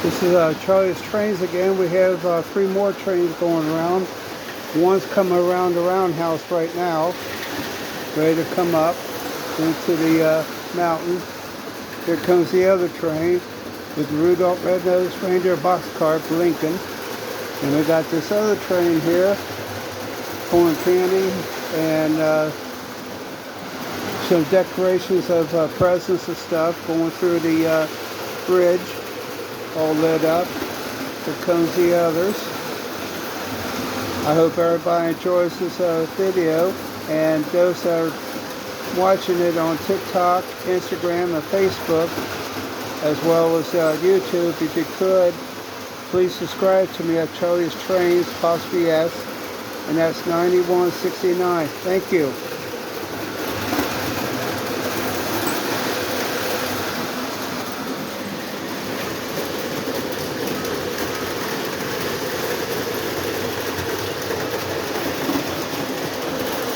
This is Charlie's Trains again. We have 3 more trains going around. One's coming around the roundhouse right now, ready to come up into the mountain. Here comes the other train with the Rudolph Red-Nosed Reindeer boxcar for Lincoln. And we got this other train here, pulling candy and some decorations of presents and stuff going through the bridge, all lit up. Here comes the others. I hope everybody enjoys this video, and those that are watching it on TikTok, Instagram, and Facebook, as well as YouTube, if you could, please subscribe to me at Charlie's Trains, apostrophe S, and that's 9169. Thank you.